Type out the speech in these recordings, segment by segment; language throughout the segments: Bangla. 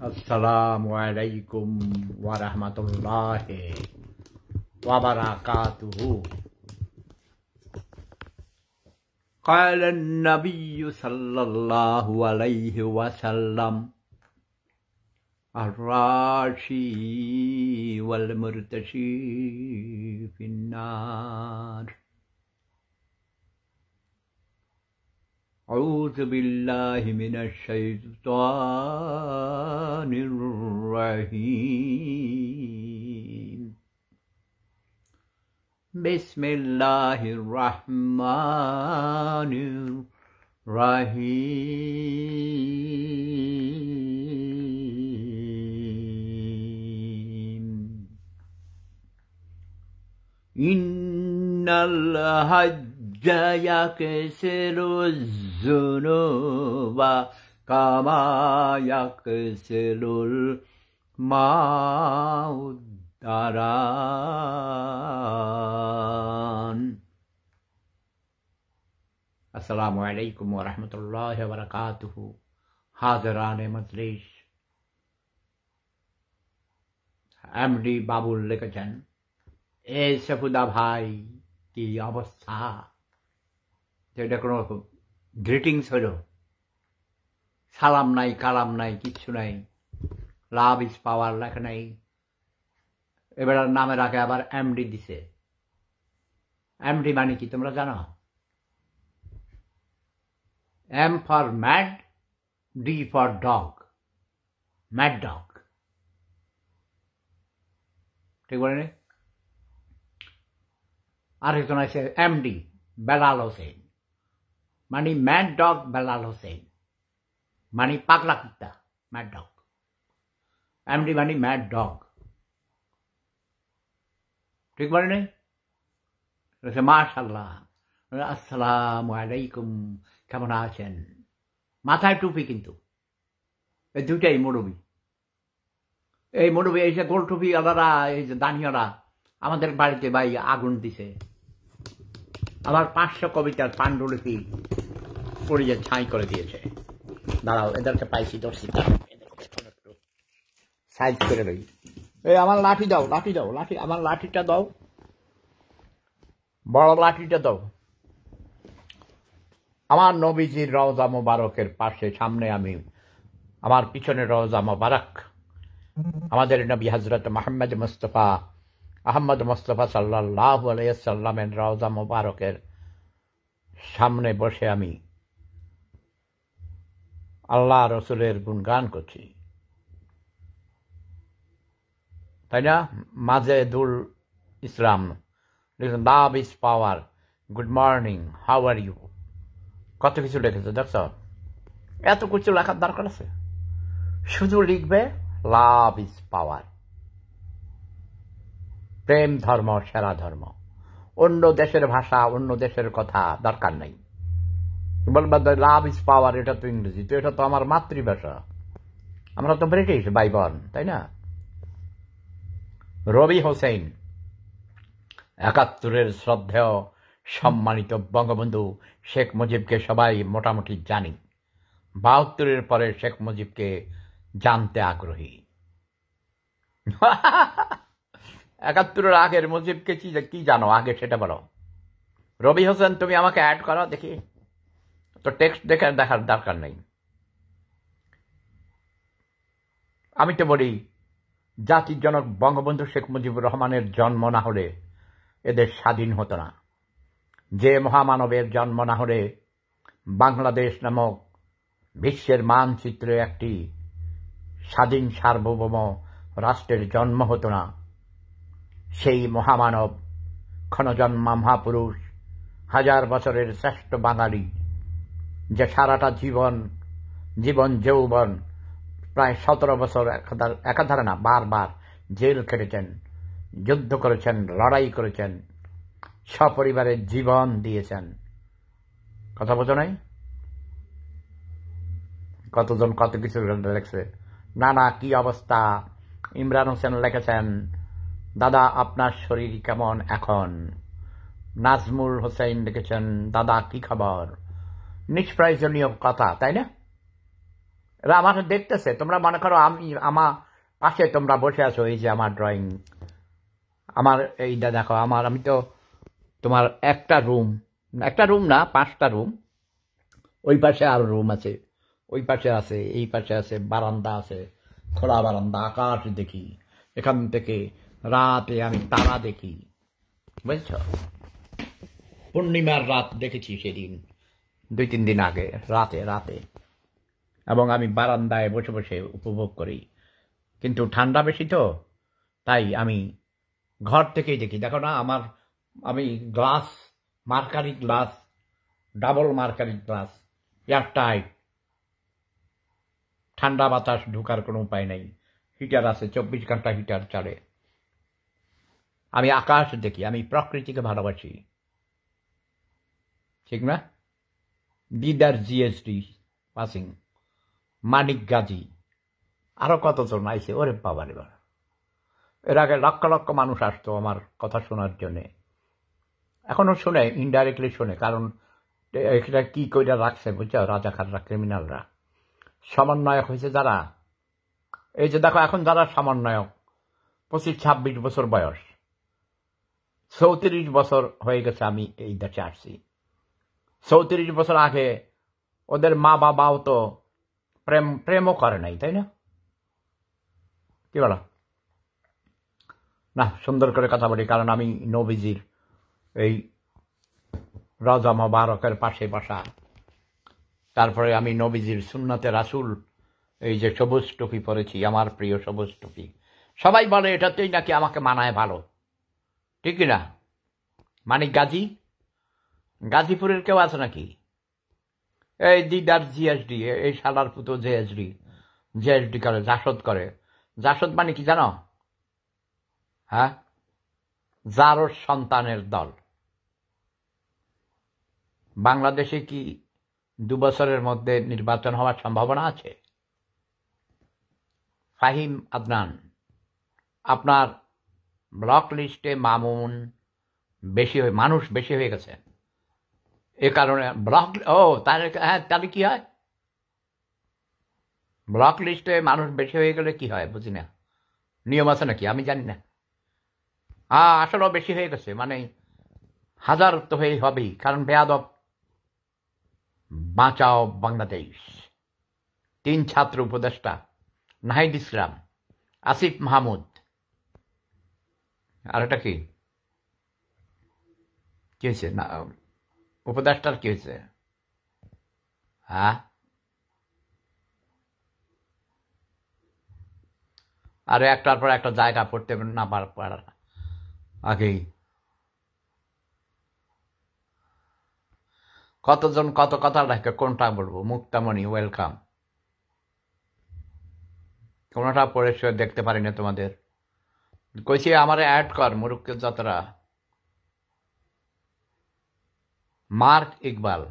Assalamu alaikum wa rahmatullahi wa barakatuhu. قال النبي صلى الله عليه وسلم الراشي والمرتشي في النار. أعوذ بالله من الشيطان الرجيم. بسم الله الرحمن الرحيم. إن الحج يكسر الذنوب كما يكسر الماء الدران. السلام عليكم ورحمة الله وبركاته. حاضران مجلس MD Babul লিখেছেন, এ সফুদা ভাই কি অবস্থা? এটা কোনো গ্রিটিংস হলো? সালাম নাই, কালাম নাই, কিচ্ছু নাই, লাভ ইজ পাওয়ার লেখা নাই। এবার নামের আগে আবার এমডি দিছে। এমডি মানে কি তোমরা জানো? M for mad, D for dog, mad dog. ঠিক বলে নি? আরেকজন আছে এমডি বেলাল হোসেন, মানে ম্যাড ডগ বেলাল হোসেন, মানে পাগলা কুত্তা, ম্যাড ডগ। এমডি মানে ম্যাড ডগ। ঠিক বলে নি? মাশাল্লাহ, আসসালামু আলাইকুম, কেমন আছেন? মাথায় টুপি, কিন্তু এই দুইটাই মুরব্বী। এই মুরব্বী, এই যে গোল টুপি আলাদা, এই যে দানিয়ারা আমাদের বাড়িতে ভাই আগুন দিছে। আবার 500 কবিতার পাণ্ডুলিপি পড়িয়ে ছাই করে দিয়েছে। দাঁড়াও, এদেরকে পাইছি, ধরছি, সাইজ করে লই। এই আমার লাঠি দাও, লাঠি দাও, লাঠি, আমার লাঠিটা দাও, বড় লাঠিটা দাও। আমার নবীজির রওজা মোবারকের পাশে, সামনে আমি, আমার পিছনে রওজা মোবারক, আমাদের নবী হযরত মুহাম্মদ মুস্তাফা আহমদ মুস্তাফা সাল্লাল্লাহু আলাইহি ওয়াসাল্লামের রওজা মোবারকের সামনে বসে আমি আল্লাহ রসুলের গুণগান করছি, তাই না? Majedul Islam, love is power, good morning, how are you, কত কিছু লিখেছে দেখছ? এত কিছু লেখার দরকার আছে? শুধু লিখবে লাভ ইজ পাওয়ার, প্রেম ধর্ম সেরা ধর্ম। অন্য দেশের ভাষা, অন্য দেশের কথা দরকার নেই। বলবা লাভ ইজ পাওয়ার, এটা তো ইংরেজি, তো এটা তো আমার মাতৃভাষা, আমরা তো ব্রিটিশ বাই বর্ন, তাই না? রবি হোসেন, 71-এর শ্রদ্ধেয় সম্মানিত বঙ্গবন্ধু শেখ মুজিবকে সবাই মোটামুটি জানি। 72-এর পরে শেখ মুজিবকে জানতে আগ্রহী। 71-এর আগের মুজিবকে কি জানো আগে সেটা বলো। রবি হোসেন, তুমি আমাকে অ্যাড করো দেখি, তো টেক্সট দেখার দরকার নেই। আমি তো বলি, জাতির জনক বঙ্গবন্ধু শেখ মুজিবুর রহমানের জন্ম না হলে এদের স্বাধীন হতো না। যে মহামানবের জন্ম না হলে বাংলাদেশ নামক বিশ্বের মানচিত্রে একটি স্বাধীন সার্বভৌম রাষ্ট্রের জন্ম হতো না। সেই মহামানব, ক্ষণজন্মা মহাপুরুষ, 1000 বছরের শ্রেষ্ঠ বাঙালি, যে সারাটা জীবন যৌবন প্রায় 17 বছর একাধারে না, বারবার জেল খেটেছেন, যুদ্ধ করেছেন, লড়াই করেছেন, সপরিবারের জীবন দিয়েছেন। কথা বোঝো নাই? কতজন কত কিছু লেখছে। না, কি অবস্থা? ইমরান হোসেন লিখেছেন, দাদা আপনার শরীর কেমন এখন? নাজমুল হোসেন লিখেছেন, দাদা কি খবর? নিষ্প্রয়োজনীয় কথা, তাই না? এরা আমার দেখতেছে, তোমরা মনে করো আমি আমার পাশে তোমরা বসে আছো, এই যে আমার ড্রয়িং, আমার এইটা দেখো, আমি তো তোমার একটা রুম না, 5টা রুম, ওই পাশে আরো রুম আছে, ওই পাশে আছে, এই পাশে আছে, বারান্দা আছে, খোলা বারান্দা, আকাশ দেখি, এখান থেকে রাতে আমি তারা দেখি, বুঝছ? পূর্ণিমার রাত দেখেছি সেদিন, 2-3 দিন আগে, রাতে, এবং আমি বারান্দায় বসে বসে উপভোগ করি। কিন্তু ঠান্ডা বেশি তো, তাই আমি ঘর থেকেই দেখি। দেখো না, আমি glass, mercury glass, double mercury glass, airtight, ঠান্ডা বাতাস ঢোকার কোনো উপায় নেই, হিটার আছে, 24 ঘন্টা হিটার চলে। আমি আকাশ দেখি, আমি প্রকৃতিকে ভালোবাসি, ঠিক না? দিদার জিএসডি পাসিং, মানিক গাজী, আরো কতজন আইছে, ওরে বাবা রে বাবা। এর আগে লক্ষ লক্ষ মানুষ আসতো আমার কথা শোনার জন্যে, এখনো শোনে, ইনডাইরেক্টলি শোনে, কারণ এটা কি কইরা রাখছে বুঝছো, রাজাকাররা, ক্রিমিনালরা, সমন্বয়ক হয়েছে যারা। এই যে দেখো, এখন যারা সমন্বয়ক, 25-26 বছর বয়স, 34 বছর হয়ে গেছে আমি এই দেশে আসছি। 34 বছর আগে ওদের মা বাবাও তো প্রেমও করে নাই, তাই না? কি বলো? না, সুন্দর করে কথা বলি, কারণ আমি নবীজির এই রওজা মোবারকের পাশে বসা, তারপরে আমি নবীজির সুন্নতে রাসূল, এই যে সবুজ টুপি পরেছি, আমার প্রিয় সবুজ টুপি, সবাই বলে এটাতেই নাকি আমাকে মানায় ভালো, ঠিক না? মানিক গাজী, গাজীপুরের কেউ আছে নাকি? এই দিদার জিএসডি, এই শালার পুতো জিএসডি করে, জাসদ করে। জাসদ মানে কি জানো? হ্যাঁ, জারোর সন্তানের দল। বাংলাদেশে কি 2 বছরের মধ্যে নির্বাচন হওয়ার সম্ভাবনা আছে? ফাহিম আদনান, আপনার ব্লক লিস্টে মামুন মানুষ বেশি হয়ে গেছে, এ কারণে তাহলে কি হয়? ব্লক লিস্টে মানুষ বেশি হয়ে গেলে কি হয় বুঝি না, নিয়ম আছে নাকি আমি জানি না। আসলেও বেশি হয়ে গেছে, মানে 1000 তো হবেই, কারণ বেয়াদব বাঁচাও বাংলাদেশ 3 ছাত্র উপদেষ্টা, নাহিদ ইসলাম, আসিফ মাহমুদ, আর এটা কি হয়েছে না, উপদেষ্টার কি হয়েছে? আরে একটার পর একটা জায়গা পড়তে না পারার আগেই কতজন কত কথা রাখে, কোনটা বলবো? মুক্তামণি, ওয়েলকাম। কোনটা পড়ে দেখতে পারি না তোমাদের, কইছি আমারে অ্যাড কর, মুরুক্কের যাত্রা। মার্ক ইকবাল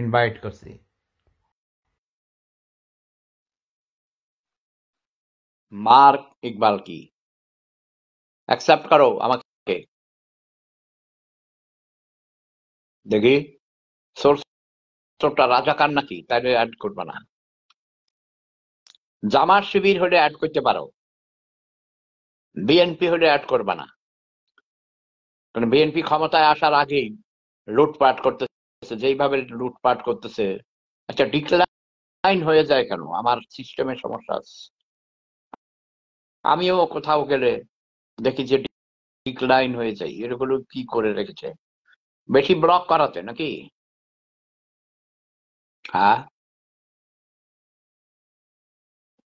ইনভাইট করছি। মার্ক ইকবাল কি অ্যাকসেপ্ট করো আমাকে, দেখি সোর্সটা রাজাকার নাকি, তাইলে অ্যাড করবে না। জামাত শিবির হলে অ্যাড করতে পারো, বিএনপি হলে অ্যাড করবে না, কারণ বিএনপি ক্ষমতায় আসার আগেই লুটপাট করতেছে, যেইভাবে লুটপাট করতেছে। আচ্ছা, ডিক্লাইন হয়ে যায় কেন? আমার সিস্টেমের সমস্যা আছে। আমিও কোথাও গেলে দেখি যে ডিক্লাইন হয়ে যায়, এগুলো কি করে রেখেছে? বেশি ব্লক করাতে নাকি? হ্যাঁ,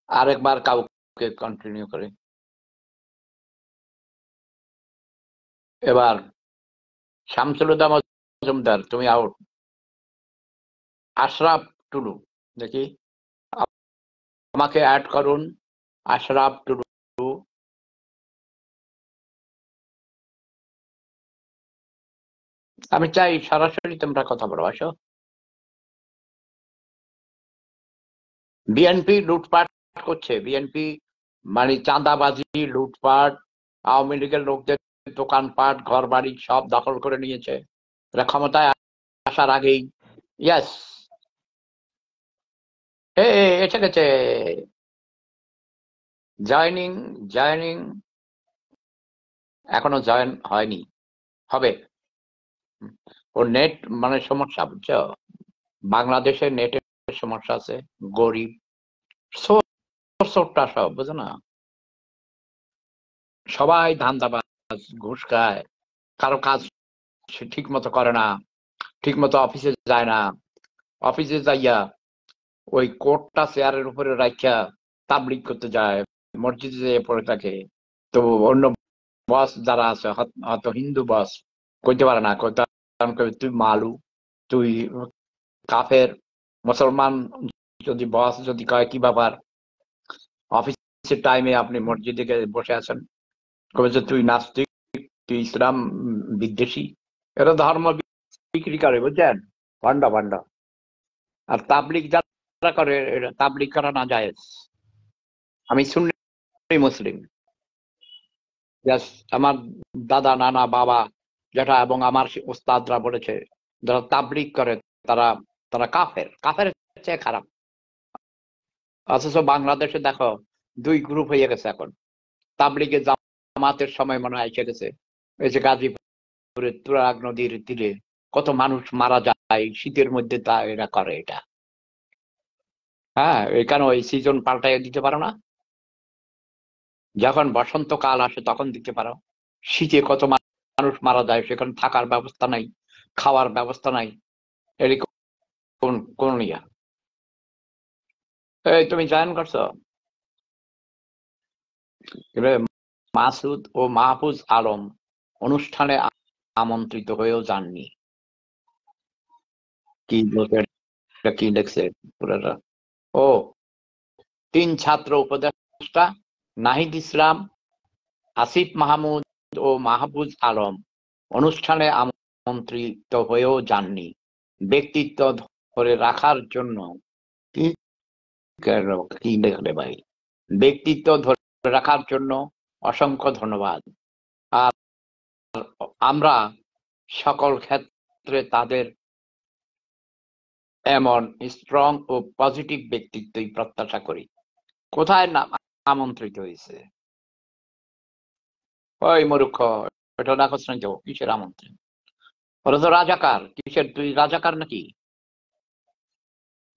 আরেকবার কাউকে কন্টিনিউ করে। এবার শামসুল হুদা মজুমদার, তুমি আউট। আশরাফ টুডু, দেখি আমাকে অ্যাড করুন, আশরাফ টুডু। আমি চাই সরাসরি তোমরা কথা বলো, আসো। বিএনপি লুটপাট করছে, বিএনপি মানে চাঁদাবাজি, লুটপাট, আওয়ামী লীগের লোকদের দোকানপাট, ঘর বাড়ি সব দখল করে নিয়েছে। এরা ক্ষমতায় আসার আগেই, ইয়েস, এসে গেছে। জয়নিং জয়নিং এখনো জয়েন হয়নি, হবে। ওর নেট মানে সমস্যা, বুঝছো? বাংলাদেশে নেটের সমস্যা আছে। গরিব ছোট্টা সব, বুঝো না? সবাই ধান্দাবাজ, ঘুষ খায়, কারো কাজ সে ঠিক মতো করে না, ঠিক মতো অফিসে যায় না, অফিসে যাইয়া ওই কোটটা চেয়ারের উপরে রাখিয়া তাবলিগ করতে যায়, মসজিদে যেয়ে পড়ে থাকে। তো অন্য বস যারা আছে, হয়তো হিন্দু বস, কইতে পারে না, কইতে কইবে, তুই মালু, তুই কাফের। মুসলমান যদি বস যদি কয়, কি ব্যাপার, অফিসের টাইমে আপনি মসজিদে বসে আছেন, কবে যে তুই নাস্তিক, তুই ইসলাম বিদ্বেষী। এটা ধর্ম বিক্রি করে, বুঝছেন? Vanda Vanda. আর তাবলিগ যারা করে, এটা তাবলিগ করা না জায়েজ। আমি সুন্নি মুসলিম। আমার দাদা, নানা, বাবা, যেটা এবং আমার ওস্তাদরা বলেছে, যারা তাবলিগ করে তারা তারা কাফের, কাফের চেয়ে খারাপ। অথচ বাংলাদেশে দেখো, দুই গ্রুপ হয়ে গেছে এখন। তাবলিগে জামাতের সময় মনে হয় এসে গেছে। এই যে গাজীপুরের তুরাগ নদীর তীরে কত মানুষ মারা যায় শীতের মধ্যে, তা এরা করে এটা। হ্যাঁ, এখানে ওই সিজন পাল্টাই দিতে পারো না? যখন বসন্তকাল আসে তখন দিতে পারো। শীতে কত মানুষ মারা যায়, সেখানে থাকার ব্যবস্থা নাই, খাওয়ার ব্যবস্থা নাই। এরকম কোন কোন ইয়া? এই তুমি জয়েন করছো? এবারে মাসুদ ও মাহফুজ আলম অনুষ্ঠানে আমন্ত্রিত হয়েও যাননি। কি বলতে, এটা কি লিখছে পুরোটা? ও, 3 ছাত্র উপদেষ্টা নাহিদ ইসলাম, আসিফ মাহমুদ ও মাহফুজ আলম অনুষ্ঠানে আমন্ত্রিত হয়েও যাননি। ব্যক্তিত্ব ধরে রাখার জন্য, কি কি লিখলে ভাই, ব্যক্তিত্ব ধরে রাখার জন্য অসংখ্য ধন্যবাদ। আর আমরা সকল ক্ষেত্রে তাদের এমন স্ট্রং ও পজিটিভ ব্যক্তিত্বই প্রত্যাশা করি। কোথায় আমন্ত্রিত হয়েছে? ওই মূর্খ, এটা দেখোস না তো, কিসের আমন্ত্রণ? ওরা তো রাজাকার। কিসের, তুই রাজাকার নাকি?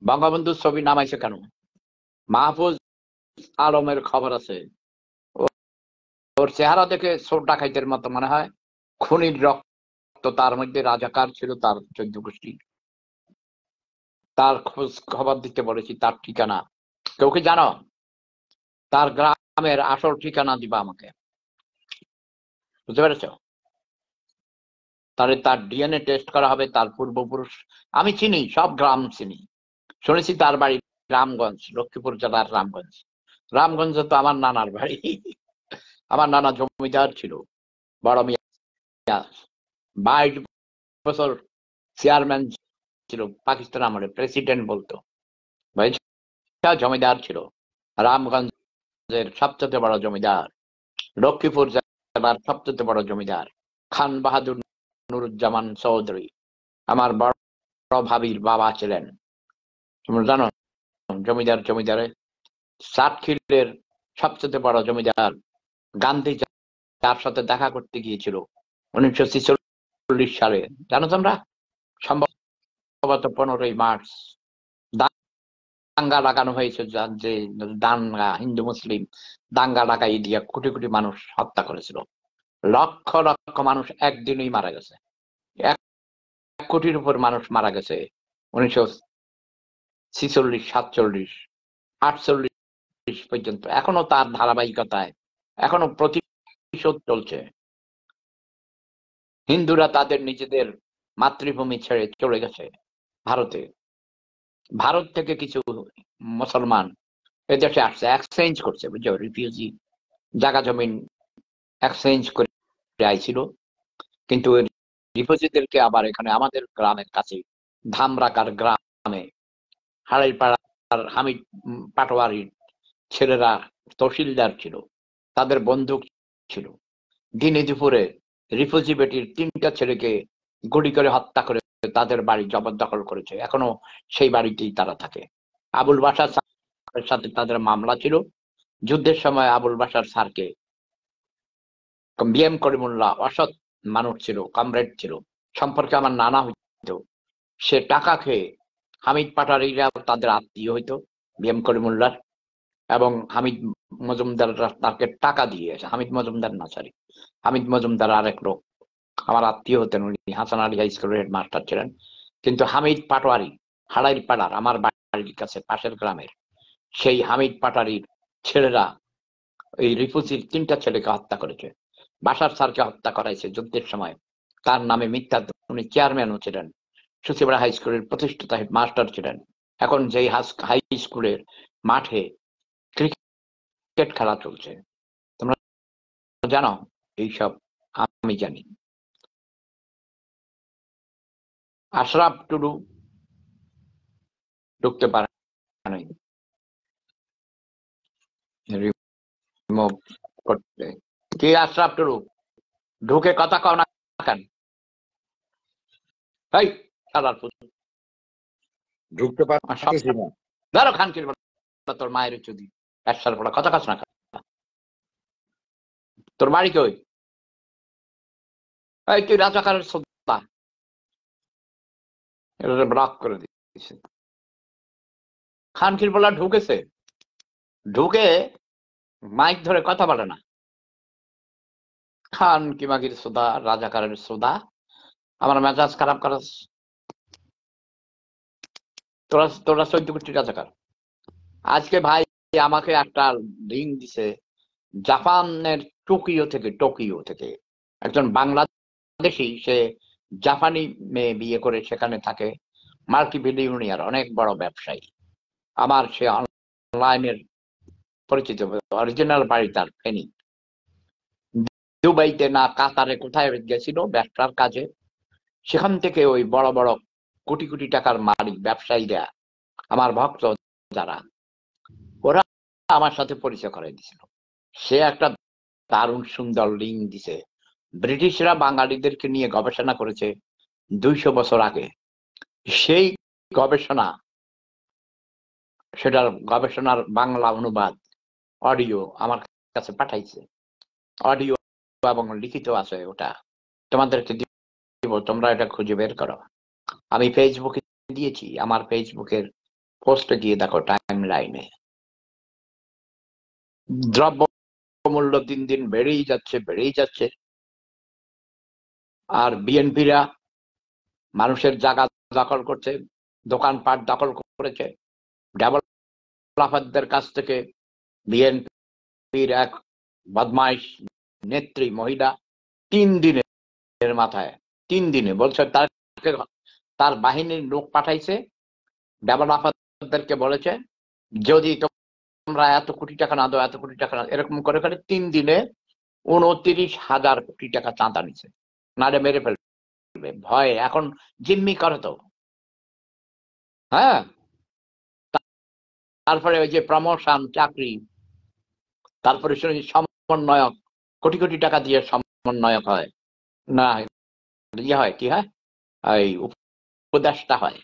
বঙ্গবন্ধুর ছবি নামাইছে কেন? মাহফুজ আলমের খবর আছে। ওর চেহারা দেখে ছোট ডাকাইতের মতো মনে হয়। খুনির রক্ত তার মধ্যে, রাজাকার ছিল তার 14 গোষ্ঠী। তার খোঁজ খবর দিতে বলেছি, তার ঠিকানা। কেউ কি জানো? তার গ্রামের আসল ঠিকানা দিবা আমাকে, বুঝতে পেরেছ? তাহলে তার ডিএনএ টেস্ট করা হবে, তার পূর্বপুরুষ আমি চিনি, সব গ্রাম চিনি। শুনেছি তার বাড়ি রামগঞ্জ, লক্ষ্মীপুর জেলার রামগঞ্জ। রামগঞ্জে তো আমার নানার বাড়ি। আমার নানা জমিদার ছিল, বড় মিয়া। 22 বছর চেয়ারম্যান ছিল, পাকিস্তান আমলে প্রেসিডেন্ট বলতো। ভাই, জমিদার ছিল, রামগঞ্জের সবচেয়ে বড় জমিদার, লক্ষ্মীপুর জেলার সবচেয়ে বড় জমিদার খান বাহাদুর নুরুজ্জামান চৌধুরী আমার বড় ভাবির বাবা ছিলেন। তোমরা জানো, জমিদার জমিদারে সাতক্ষীরের সবচেয়ে বড় জমিদার গান্ধী যার সাথে দেখা করতে গিয়েছিল 1946 সালে, জানো তোমরা? সম্ভবত 15ই মার্চ দাঙ্গা লাগানো হয়েছে, যে দাঙ্গা, হিন্দু মুসলিম দাঙ্গা লাগাই দিয়ে কোটি কোটি মানুষ হত্যা করেছিল। লক্ষ লক্ষ মানুষ একদিনই মারা গেছে। 1 কোটির উপর মানুষ মারা গেছে 1946, 47, 48 পর্যন্ত। এখনো তার ধারাবাহিকতায় এখনো প্রতিশোধ চলছে। হিন্দুরা তাদের নিজেদের মাতৃভূমি ছেড়ে চলে গেছে ভারতে। ভারত থেকে কিছু মুসলমান এদেশে আসছে, এক্সচেঞ্জ করছে, বুঝছো? রিফিউজি, জায়গা জমিন এক্সচেঞ্জ করে আইছিল। কিন্তু রিফিউজিদেরকে আবার এখানে আমাদের গ্রামের কাছে ধামরাকার গ্রামে হাড়িপাড়ার হামিদ পাটোয়ারির ছেলেরা তহসিলদার ছিল, তাদের বন্দুক ছিল। দিনে দুপুরে রিফিউজি বেটির 3টা ছেলেকে গুলি করে হত্যা করে তাদের বাড়ি জবরদখল করেছে। এখনো সেই বাড়িতেই তারা থাকে। আবুল বাশার স্যারের সাথে তাদের মামলা ছিল। যুদ্ধের সময় আবুল বাশার স্যারকে বিএম করিমুল্লাহ অসৎ মানুষ ছিল, কমরেড ছিল, সম্পর্কে আমার নানা হইতো। সে টাকা খেয়ে হামিদ পাটারিরা তাদের আত্মীয় হইতো বিএম করিমুল্লাহর, এবং হামিদ মজুমদার তাকে টাকা দিয়েছে। হামিদ মজুমদার না, সরি, হামিদ মজুমদার আরেক লোক আমার আত্মীয় হতেন, উনি হাসান আলী হাই স্কুলের হেডমাস্টার ছিলেন। কিন্তু হামিদ পাটোয়ারি হাড়াইর পাড়ার, আমার বাড়ির কাছে পাশের গ্রামের, সেই হামিদ পাটারির ছেলেরা এই রিফুজির 3টা ছেলেকে হত্যা করেছে। বাশার স্যারকে হত্যা করাইছে যুদ্ধের সময়, তার নামে মিথ্যা। উনি চেয়ারম্যানও ছিলেন, সুসিবাড়া হাই স্কুলের প্রতিষ্ঠিত হেডমাস্টার ছিলেন। এখন যেই হাই স্কুলের মাঠে ক্রিকেট খেলা চলছে, তোমরা জানো এইসব? আমি জানি। আশরাফ টুডু ঢুকতে পারে নাই রিমুভ করতে। কি আশরাফ টুডু ঢুকে কথা কও না কেন? এই শালার পুত, ঢুকতে পারতেছি না। ধরো খানকির বেলা তোর মায়ের চুদি একসার পড়া কথা কাছ না। তোর বাড়ি কই? এই তুই রাজাকারের শ্রদ্ধা, এটা ব্লক করে দিয়েছে। খানকির বেলা ঢুকেছে, ঢুকে মাইক ধরে কথা বলে না। খান কিমাগির সোদা, রাজাকারের সোদা, আমার মেজাজ খারাপ করাস। তোরা তোরা 14 কোটি রাজাকার। আজকে ভাই আমাকে একটা লিঙ্ক দিছে জাপানের টোকিও থেকে একজন বাংলাদেশি, সে জাপানি মেয়ে বিয়ে করে সেখানে থাকে, মাল্টি বিলিয়নিয়ার, অনেক বড় ব্যবসায়ী। আমার সে অনলাইনের পরিচিত, অরিজিনাল বাড়ি তার ফেনী। দুবাইতে না কাতারে কোথায় গেছিল ব্যবসার কাজে, সেখান থেকে ওই বড় বড় কোটি কোটি টাকার মালিক ব্যবসায়ীরা, আমার ভক্ত যারা, ওরা আমার সাথে পরিচয় করাই দিছিল। সে একটা দারুণ সুন্দর লিঙ্ক দিছে। ব্রিটিশরা বাঙালিদেরকে নিয়ে গবেষণা করেছে 200 বছর আগে। সেই গবেষণা, সেটার গবেষণার বাংলা অনুবাদ অডিও আমার কাছে পাঠাইছে, অডিও এবং লিখিত আছে। ওটা তোমাদেরকে দিব, তোমরা এটা খুঁজে বের করো। আমি ফেসবুকে দিয়েছি, আমার ফেসবুকের পোস্টে গিয়ে দেখো, টাইম লাইনে। দ্রব্য মূল্য দিন দিন বেড়েই যাচ্ছে। আর বিএনপিরা মানুষের জায়গা দখল করছে, দোকানপাট দখল করেছে। ডেভেলপারদের কাছ থেকে বিএনপির এক বদমাইশ নেত্রী মহিলা 3 দিনের মাথায়, 3 দিনে বলছে তার বাহিনীর লোক পাঠাইছে, ডেভেলপারদেরকে বলেছে যদি তোমরা এত কোটি টাকা না দাও, এত কোটি টাকা না, এরকম করে 3 দিনে 29,000 কোটি টাকা চাঁদা নিছে, নারে মেরে ফেলবে ভয়ে। এখন জিম্মি করে তো, হ্যাঁ। তারপরে ওই যে প্রমোশন, চাকরি, তারপরে সমন্বয়ক, কোটি কোটি টাকা দিয়ে সমন্বয়ক হয় না, ইয়ে হয়, কি হয়, এই উপদেষ্টা হয়।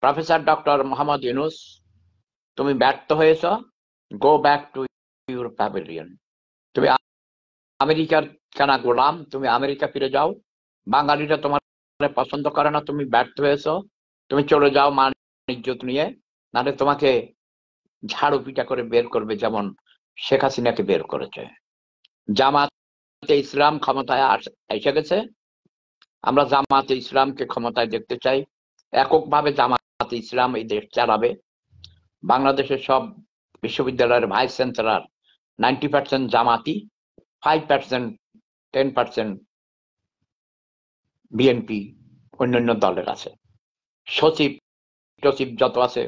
প্রফেসর ডক্টর মোহাম্মদ ইউনুস, তুমি ব্যর্থ হয়েছ, go back to your pavilion. তুমি আমেরিকার কেনা গোলাম, তুমি আমেরিকা ফিরে যাও। বাঙালিরা তোমার পছন্দ করে না, তুমি ব্যর্থ হয়েছ, তুমি চলে যাও মান ইজ্জত নিয়ে, নাহলে তোমাকে ঝাড়ু পিটা করে বের করবে, যেমন শেখ হাসিনাকে বের করেছে। জামাতে ইসলাম ক্ষমতায় এসে গেছে, আমরা জামাতে ইসলামকে ক্ষমতায় দেখতে চাই। এককভাবে জামাতে ইসলাম এই দেশ চালাবে। বাংলাদেশের সব বিশ্ববিদ্যালয়ের ভাইস চ্যান্সেলর 90% জামাতি, 5%, 10% বিএনপি, অন্যান্য দলের আছে। সচিব টচিব যত আছে,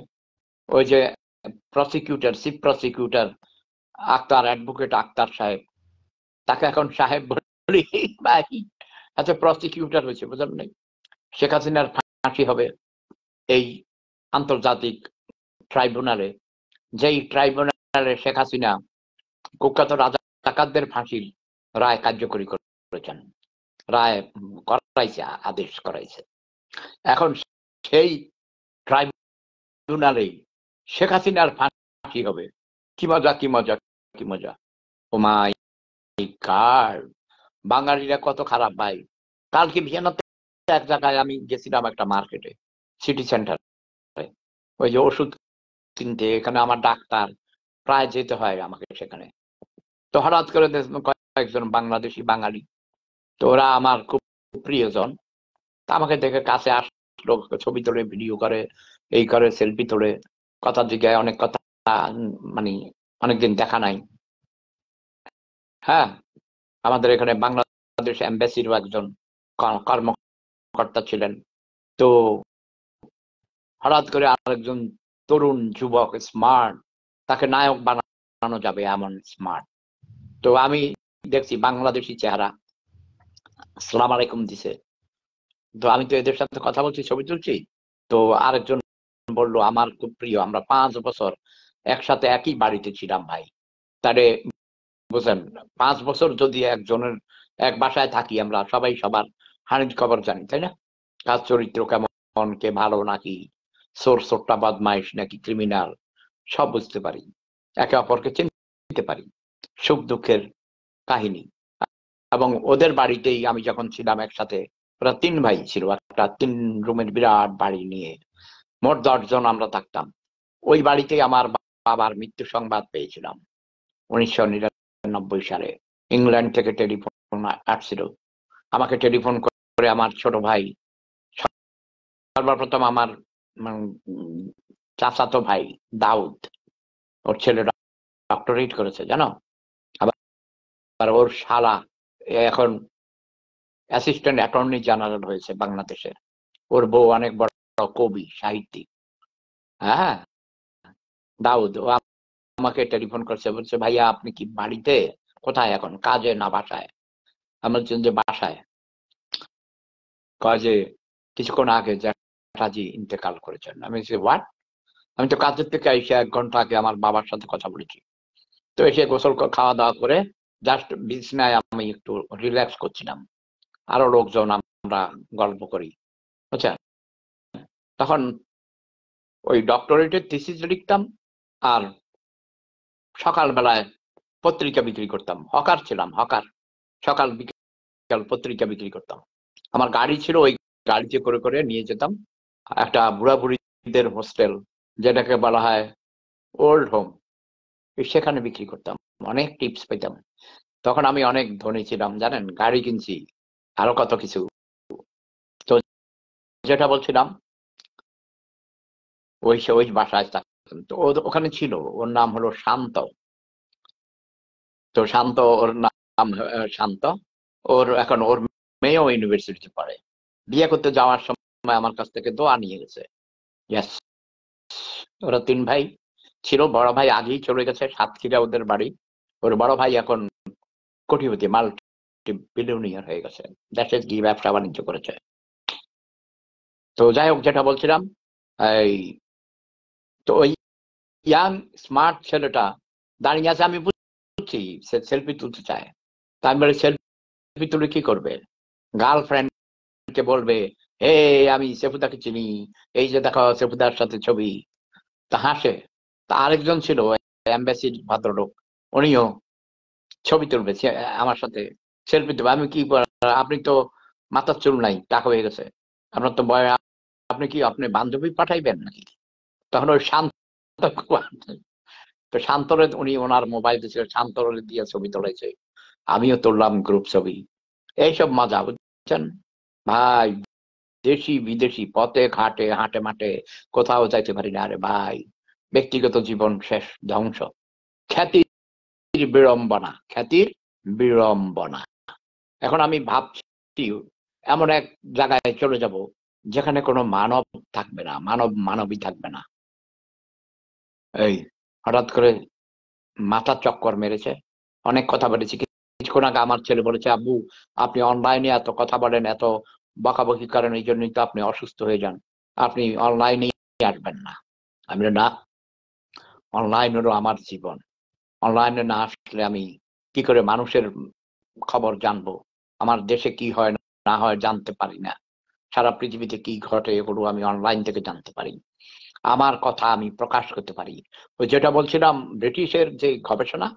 ওই যে prosecutor, chief prosecutor Akhtar, advocate Akhtar সাহেব, তাকে এখন সাহেব বলি ভাই, আচ্ছা প্রসিকিউটর হয়েছে, বুঝলেন নাই? শেখ হাসিনার ফাঁসি হবে এই আন্তর্জাতিক ট্রাইব্যুনালে, যেই ট্রাইব্যুনালে শেখ হাসিনা কুখ্যাত রাজাকারদের ফাঁসির রায় কার্যকরী করেছেন, রায় করাইছে, আদেশ করাইছে। এখন সেই ট্রাইব্যুনাল ট্রাইব্যুনালে শেখ হাসিনার ফাঁসি হবে। কি মজা, কি মজা, কি মজা! ও মাই গড, বাঙালিরা কত খারাপ ভাই। কালকে ভিয়েনাতে এক জায়গায় আমি গেছিলাম, একটা মার্কেটে, সিটি সেন্টার, ওই যে ওষুধ কিনতে। এখানে আমার ডাক্তার, প্রায় যেতে হয় আমাকে সেখানে। তো হঠাৎ করে দেখলাম কয়েকজন বাংলাদেশি বাঙালি, তো ওরা আমার খুব প্রিয়জন। তা আমাকে দেখে কাছে আসলো, ছবি তোলে, ভিডিও করে, এই করে, সেলফি তোলে, কথা জিজ্ঞাসা, অনেক কথা, মানে অনেকদিন দেখা নাই। হ্যাঁ, আমাদের এখানে বাংলাদেশ এম্বাসিরও একজন কর্মকর্তা ছিলেন। তো হঠাৎ করে আরেকজন তরুণ যুবক, স্মার্ট, তাকে নায়ক বানানো যাবে এমন স্মার্ট। তো আমি দেখছি বাংলাদেশি চেহারা, আসসালাম আলাইকুম দিছে। তো আমি তো এদের সাথে কথা বলছি, ছবি তুলছি। তো আরেকজন বললো আমার খুব প্রিয়, আমরা 5 বছর একসাথে একই বাড়িতে ছিলাম ভাই। তাহলে বুঝলেন, 5 বছর যদি একজনের এক বাসায় থাকি, আমরা সবাই সবার হানির খবর জানি, তাই না? কার চরিত্র কেমন, কে ভালো নাকি সোর সোট্টা বদমাইশ নাকি ক্রিমিনাল, সব বুঝতে পারি, একে অপরকে চিনতে পারি, সুখ দুঃখের কাহিনী। এবং ওদের বাড়িতেই আমি যখন ছিলাম একসাথে, ওরা 3 ভাই ছিল, একটা 3 রুমের বিরাট বাড়ি নিয়ে, মোট 10 জন আমরা থাকতাম। ওই বাড়িতেই আমার বাবার মৃত্যু সংবাদ পেয়েছিলাম 1999 সালে। ইংল্যান্ড থেকে টেলিফোন আসছিল, আমাকে টেলিফোন করে আমার ছোট ভাই, সর্বপ্রথম আমার চাচাতো ভাই দাউদ, ওর ছেলে ডক্টরেট করেছে জানো। আবার ওর শালা এখন অ্যাসিস্ট্যান্ট অ্যাটর্নি জেনারেল হয়েছে বাংলাদেশে। ওর বউ অনেক বড় কবি, সাহিত্যিক। হ্যাঁ, দাউদ, ও আমাকে টেলিফোন করছে, বলছে ভাইয়া আপনি কি বাড়িতে? কোথায় এখন, কাজে না বাসায়? আমি বলছি যে বাসায়। কাজে কিছুক্ষণ আগে জ্যাঠাজি ইন্তেকাল করেছেন। আমি বলছি হোয়াট? আমি তো কাজের থেকে এসে 1 ঘন্টা আগে আমার বাবার সাথে কথা বলেছি। তো এসে গোসল খাওয়া দাওয়া করে জাস্ট বিছনায় আমি একটু রিল্যাক্স করছিলাম, আরো লোকজন, আমরা গল্প করি, বুঝছেন। তখন ওই ডক্টরেটের থিসিস লিখতাম, আর সকালবেলায় পত্রিকা বিক্রি করতাম, হকার ছিলাম, হকার। সকাল বিকাল পত্রিকা বিক্রি করতাম। আমার গাড়ি ছিল, ওই গাড়িতে করে করে নিয়ে যেতাম একটা বুড়া বুড়িদের হোস্টেল, যেটাকে বলা হয় ওল্ড হোম, সেখানে বিক্রি করতাম। অনেক টিপস পেতাম। তখন আমি অনেক ধনী ছিলাম জানেন, গাড়ি কিনছি, আরো কত কিছু। তো যেটা বলছিলাম, ওই বাসায় থাকতাম। তো ওখানে ছিল, ওর নাম হলো শান্ত। তো শান্ত, ওর নাম শান্ত। এখন ওর মেয়েও ইউনিভার্সিটিতে পড়ে। বিয়ে করতে যাওয়ার সময় আমার কাছ থেকে দোয়া নিয়ে গেছে। ইয়েস, ওরা 3 ভাই ছিল। বড় ভাই আগেই চলে গেছে, সাতক্ষীরা ওদের বাড়ি। ওর বড় ভাই এখন কোটিপতি, মাল্টি বিলিয়নিয়ার হয়ে গেছে, দেশে গিয়ে ব্যবসা বাণিজ্য করেছে। তো যাই হোক, যেটা বলছিলাম, এই তো ওই ইয়াং স্মার্ট ছেলেটা দাঁড়িয়ে আছে, আমি বুঝছি সে সেলফি তুলতে চায়। তার মানে সেলফি তুলে কি করবে? গার্লফ্রেন্ড কে বলবে, হে আমি সেফুদাকে চিনি, এই যে দেখো সেফুদার সাথে ছবি। তা হাসে। তা আরেকজন ছিল এম্বাসির ভদ্রলোক, উনিও ছবি তুলবে আমার সাথে, সেলফি তুলবে। আমি কি আপনি তো মাথার চুল নাই, টাকা হয়ে গেছে আপনার তো বয়, আপনি কি আপনি বান্ধবী পাঠাইবেন নাকি? তখন ওই শান্ত, তো শান্তরে উনি ওনার মোবাইল দিয়েছিল, শান্তরে দিয়ে ছবি তুলেছে, আমিও তুললাম গ্রুপ ছবি। এইসব মজা, বুঝছেন ভাই। দেশি বিদেশি, পথে ঘাটে, হাটে মাঠে, কোথাও যাইতে পারি না। আরে ভাই, ব্যক্তিগত জীবন শেষ, ধ্বংস। খ্যাতির বিড়ম্বনা, খ্যাতির বিড়ম্বনা। এখন আমি ভাবছি এমন এক জায়গায় চলে যাব যেখানে কোনো মানব থাকবে না, মানবী থাকবে না। এই হঠাৎ করে মাথা চক্কর মেরেছে, অনেক কথা বলেছি। কিছুক্ষণ আগে আমার ছেলে বলেছে, আব্বু আপনি অনলাইনে এত কথা বলেন, এত বকাবকি করেন, এই জন্যই তো আপনি অসুস্থ হয়ে যান, আপনি অনলাইনে আসবেন না। আমি না, অনলাইন হলো আমার জীবন। অনলাইনে না আসলে আমি কি করে মানুষের খবর জানবো? আমার দেশে কি হয় না হয় জানতে পারি না। সারা পৃথিবীতে কি ঘটে, এগুলো আমি অনলাইন থেকে জানতে পারি। আমার কথা আমি প্রকাশ করতে পারি। ওই যেটা বলছিলাম ব্রিটিশের যে গবেষণা,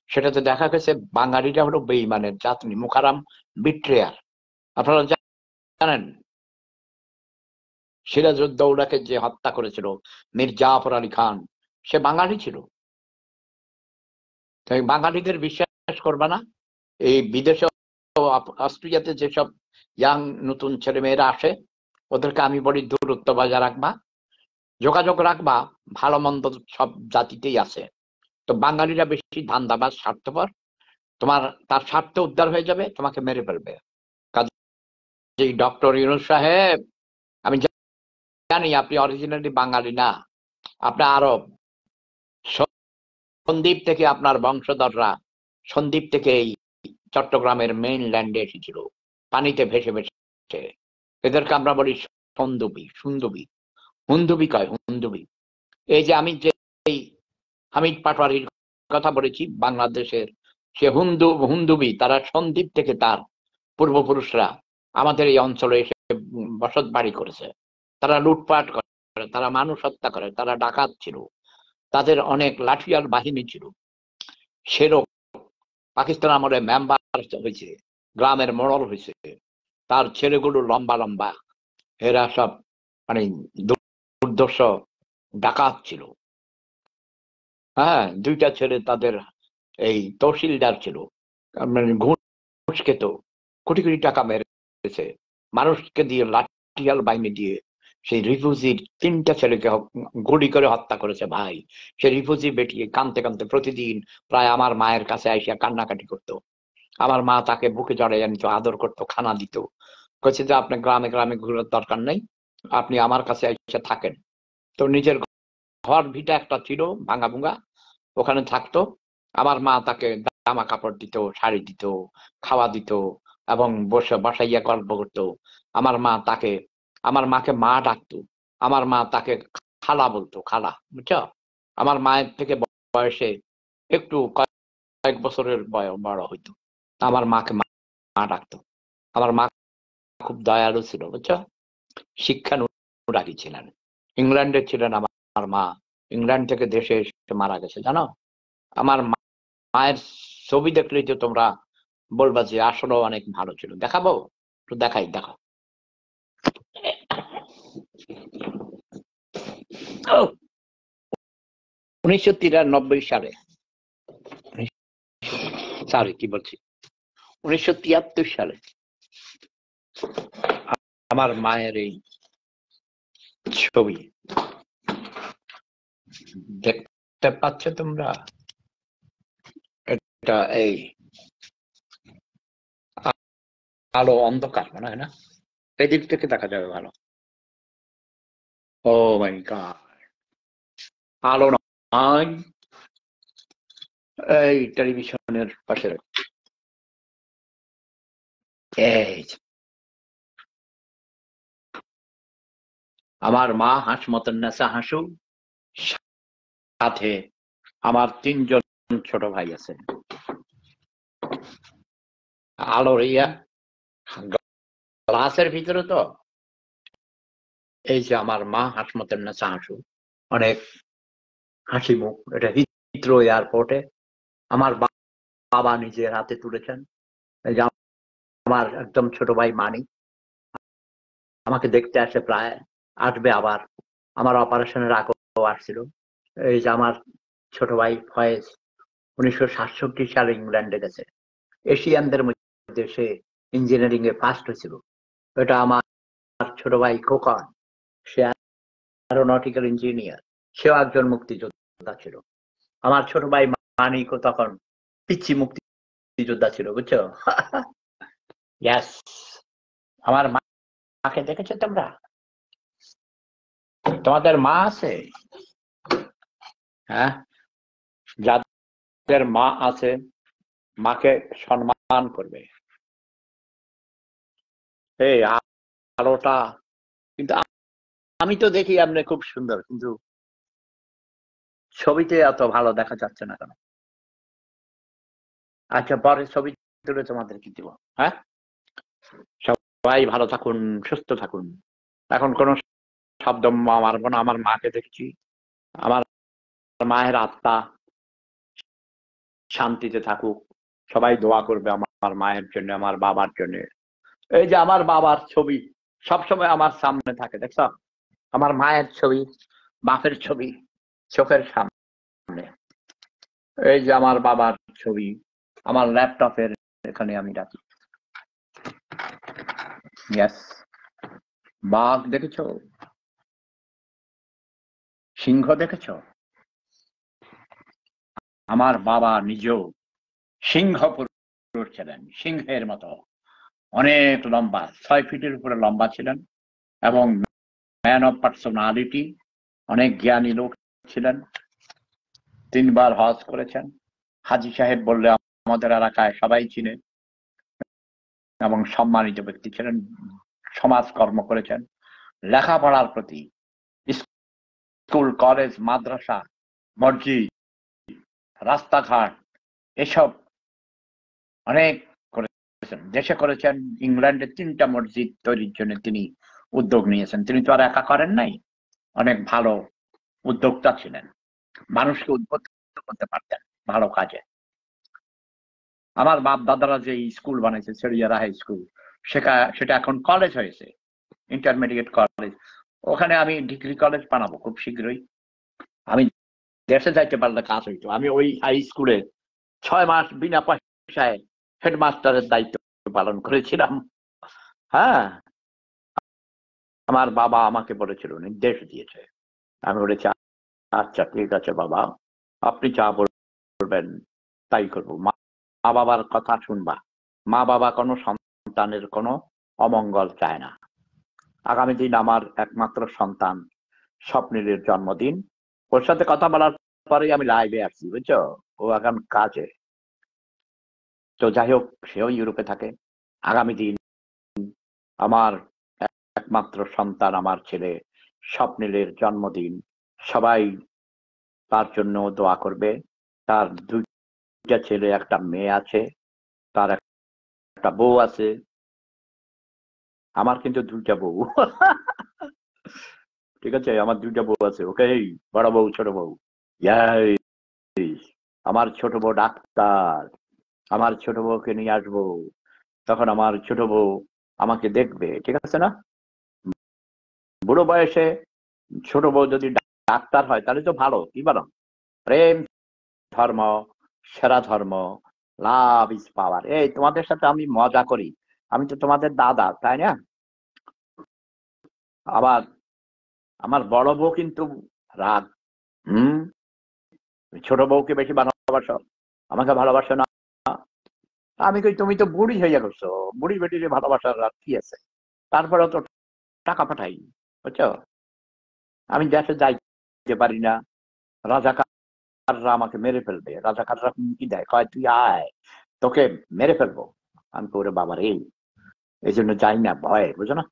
সেটাতে দেখা গেছে বাঙালিরা হলো বেঈমানের জাতি, মুখারাম, বিট্রেয়ার। আপনারা জানেন সিরাজউদ্দৌলাকে যে হত্যা করেছিল মীর জাফর আলী খান, সে বাঙালি ছিল। তাই বাঙালিদের বিশ্বাস করবে না। এই বিদেশে অস্ট্রেলিয়াতে যেসব ইয়াং নতুন ছেলে মেয়েরা আসে, ওদেরকে আমি বলি দূরত্ব বজায় রাখবা, যোগাযোগ রাখবা, ভালো মন্দ সব জাতিতেই আছে। তো বাঙালিরা বেশি ধান্দাবাজ, স্বার্থপর। তার স্বার্থ উদ্ধার হয়ে যাবে, তোমাকে মেরে ফেলবে। কাজেই ডক্টর ইউনূস সাহেব, আমি জানি আপনি অরিজিনালি বাঙালি না, আপনি আরব। সন্দ্বীপ থেকে আপনার বংশধররা সন্দ্বীপ থেকে এই চট্টগ্রামের মেইনল্যান্ডে এসেছিল, পানিতে ভেসে ভেসে। এদেরকে আমরা বলি সন্দুবি, সুন্দুবি, হুন্দুবি কয়, হুন্দুবি। এই যে আমি যে হামিদ পাটোয়ারির কথা বলেছি, বাংলাদেশের সে হুন্দুবি, তারা সন্দ্বীপ থেকে তার পূর্বপুরুষরা আমাদের এই অঞ্চলে এসে বসত বাড়ি করেছে। তারা লুটপাট করে, তারা মানুষ হত্যা করে, তারা ডাকাত ছিল, তাদের অনেক লাঠিয়াল বাহিনী ছিল। সেরকম পাকিস্তান আমলে মেম্বার হয়েছে, গ্রামের মোড়ল হয়েছে, তার ছেলেগুলো লম্বা লম্বা, এরা সব মানে দুর্দর্শ ডাকাত ছিল। হ্যাঁ, দুইটা ছেলে তাদের এই তহসিলদার ছিল, মানে ঘুষ খেত, কোটি কোটি টাকা মেরেছে মানুষকে দিয়ে, লাঠিয়াল বাহিনী দিয়ে। সেই রিফিউজির 3টা ছেলেকে গুলি করে হত্যা করেছে ভাই। সে রিফিউজি বেটিয়ে কাঁদতে কাঁদতে প্রতিদিন প্রায় আমার মায়ের কাছে আইসা কান্নাকাটি করতো। আমার মা তাকে বুকে জড়াইয়া নিত, আদর করতো, খানা দিত। কইছে যে আপনি গ্রামে গ্রামে ঘুরার দরকার নেই, আপনি আমার কাছে এসে থাকেন। তো নিজের ঘর ভিটা একটা ছিল ভাঙা ভুঙ্গা, ওখানে থাকতো। আমার মা তাকে জামা কাপড় দিত, শাড়ি দিত, খাওয়া দিত, এবং বসে বসাইয়া গল্প করতো। আমার মাকে মা ডাকতো, আমার মা তাকে খালা বলতো, খালা, বুঝছো? আমার মায়ের থেকে বয়সে একটু কয়েক বছরের বড় হইতো। আমার মাকে মা ডাকতো। আমার মা খুব দয়ালু ছিল, বুঝছো? শিক্ষানুরাগী ছিলেন। ইংল্যান্ডে ছিলেন আমার মা, ইংল্যান্ড থেকে দেশে এসে মারা গেছে, জানো? আমার মায়ের ছবি দেখলেই তো তোমরা বলবা যে আসলে অনেক ভালো ছিল। দেখাবো? একটু দেখাই, দেখো। 1993 সালে, সরি কি বলছি, 1973 সালে আমার মায়ের এই ছবি দেখতে পাচ্ছ তোমরা? এটা এই আলো অন্ধকার মনে হয় না, এই দিক থেকে দেখা যাবে ভালো। ও মাই গড, আলো নয়, এই টেলিভিশনের পাশে এই আমার মা হাসমতুন্নেসা হাসু, সাথে আমার 3জন ছোট ভাই আছে। আলোর ইয়া গ্লাসের ভিতরে তো এই যে আমার মা হাসমতুন্নেসা হাসু, অনেক হাসি মুখ। এটা হিথ্রো এয়ারপোর্টে আমার বাবা নিজের হাতে তুলেছেন। এই যে আমার একদম ছোট ভাই মানি আমাকে দেখতে আসে, প্রায় আসবে আবার। আমার অপারেশনের আগেও আসছিল। এই যে আমার ছোট ভাই ফয়েজ 1967 সালে ইংল্যান্ডে গেছে, এশিয়ানদের মধ্যে সে ইঞ্জিনিয়ারিং এ ফার্স্ট হয়েছিল। এটা আমার ছোট ভাই খোকন, সে অ্যারোনটিক্যাল ইঞ্জিনিয়ার, সেও একজন মুক্তিযোদ্ধা ছিল। আমার ছোট ভাই মানিকও তখন পিচ্ছি মুক্তিযোদ্ধা ছিল, বুঝছো? ইয়াস, আমার মাকে দেখেছো তোমরা? তোমাদের মা আছে? হ্যাঁ, যাদের মা আছে মাকে সম্মান করবে। এই আলোটা কিন্তু আমি তো দেখি আপনি খুব সুন্দর, কিন্তু ছবিতে এত ভালো দেখা যাচ্ছে না কেন? আচ্ছা, পরে ছবি তুলে তোমাদের কি দিব। হ্যাঁ, সবাই ভালো থাকুন, সুস্থ থাকুন। এখন কোনো শব্দ মারবো না। আমার মাকে দেখছি, আমার মায়ের আত্মা শান্তিতে থাকুক। সবাই দোয়া করবে আমার মায়ের জন্য, আমার বাবার জন্য। এই যে আমার বাবার ছবি সবসময় আমার সামনে থাকে, দেখছ? আমার মায়ের ছবি, বাপের ছবি চোখের সামনে। এই যে আমার বাবার ছবি আমার ল্যাপটপের এখানে আমি রাখি। ইয়েস, বাঘ দেখেছ? সিংহ দেখেছ? আমার বাবা নিজেও সিংহ পুরুষ ছিলেন, সিংহের মতো অনেক লম্বা, 6 ফিটের উপরে লম্বা ছিলেন, এবং ম্যান অফ পার্সোনালিটি, অনেক জ্ঞানী লোক ছিলেন। 3 বার হজ করেছেন। হাজী সাহেব বললে আমাদের এলাকায় সবাই চিনে, এবং সম্মানিত ব্যক্তি ছিলেন। সমাজকর্ম করেছেন। লেখাপড়ার প্রতি, স্কুল, কলেজ, মাদ্রাসা, মসজিদ, রাস্তাঘাট, এসব অনেক করেছেন। দেশে করেছেন। ইংল্যান্ডে 3টা মসজিদ তৈরির জন্য তিনি উদ্যোগ নিয়েছেন। তিনি তো আর একা করেন নাই, অনেক ভালো উদ্যোক্তা ছিলেন। মানুষকে উদ্বুদ্ধ করতে পারতেন ভালো কাজে। আমার বাপ দাদারা যে স্কুল বানাইছে, সেরিয়ারা হাই স্কুল, সেটা এখন কলেজ হয়েছে, ইন্টারমিডিয়েট কলেজ। ওখানে আমি ডিগ্রি কলেজ বানাবো খুব শীঘ্রই। আমি দেশে যাইতে পারলে কাজ হইতো। আমি ওই হাই স্কুলে 6 মাস বিনা পয়সায় হেডমাস্টারের দায়িত্ব পালন করেছিলাম। হ্যাঁ, আমার বাবা আমাকে বলেছিল, নির্দেশ দিয়েছে। আমি বলেছি আচ্ছা ঠিক আছে বাবা, আপনি যা বলবেন তাই করবো। মা বাবার কথা শুনবা। মা বাবা কোনো সন্তানের কোনো অমঙ্গল চায় না। আগামী দিন আমার একমাত্র সন্তান স্বপ্নের জন্মদিন। ওর সাথে কথা বলার পরে আমি লাইভে আসছি, বুঝছো? ও এখন কাজে। তো যাই হোক, সেও ইউরোপে থাকে। আগামী দিন আমার একমাত্র সন্তান, আমার ছেলে স্বপ্নের জন্মদিন। সবাই তার জন্য দোয়া করবে। তার 2টা ছেলে, একটা মেয়ে আছে, তার একটা বউ আছে। আমার কিন্তু 2টা বউ। ঠিক আছে, আমার 2টা বউ আছে। ওকে, বড় বউ, ছোট বউ। আমার ছোট বউ ডাক্তার। আমার ছোট বউকে নিয়ে আসবো, তখন আমার ছোট বউ আমাকে দেখবে, ঠিক আছে না? বুড়ো বয়সে ছোট বউ যদি ডাক্তার হয় তাহলে তো ভালো, কি বলো? প্রেম ধর্ম, সেরা ধর্ম, লাভ ইজ পাওয়ার। এই তোমাদের সাথে আমি মজা করি, আমি তো তোমাদের দাদা, তাই না? আবার আমার বড় বউ কিন্তু রাগ। হুম, ছোট বউকে বেশি ভালোবাসো, আমাকে ভালোবাসো না। আমি কই তুমি তো বুড়ি হয়ে গেছো, বুড়ি বেটিরে ভালোবাসার আর কি আছে? তারপরে তো টাকা পাঠাই, বুঝছো? আমি দেশে যাইতে পারি না। রাজাকাররা আমাকে মেরে ফেলবে। রাজাকাররা হুমকি দেয়, কয় তুই আয়, তোকে মেরে ফেলবো। আমি করে বাবার এই জন্য যাই না, ভয়, বুঝো না?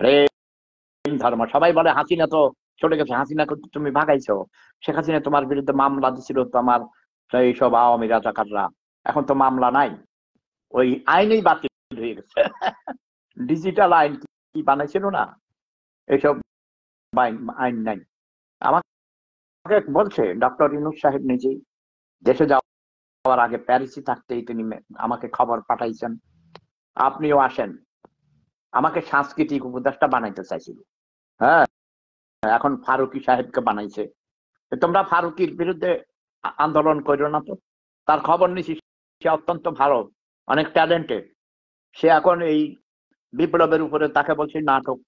প্রেম ধর্ম। সবাই বলে হাসিনা তো চলে গেছে, হাসিনা তুমি ভাগাইছো। শেখ হাসিনা তোমার বিরুদ্ধে মামলা দিছিল তো আমার এইসব আওয়ামী রাজাকাররা। এখন তো মামলা নাই, ওই আইনেই বাতিল হয়ে গেছে। ডিজিটাল আইন কি বানাইছিল না, এইসব আইন নাই। আমাকে বলছে ডক্টর ইউনূস সাহেব নিজেই, দেশে যাওয়ার আগে প্যারিসে থাকতেই তিনি আমাকে খবর পাঠাইছেন, আপনিও আসেন। আমাকে সাংস্কৃতিক উপদেষ্টা বানাইতে চাইছিল। হ্যাঁ, এখন ফারুকি সাহেবকে বানাইছে। তোমরা ফারুকির বিরুদ্ধে আন্দোলন করো না তো। তার খবর নিছি, সে অত্যন্ত ভালো, অনেক ট্যালেন্টেড। সে এখন এই বিপ্লবের উপরে তাকে বলছে নাটক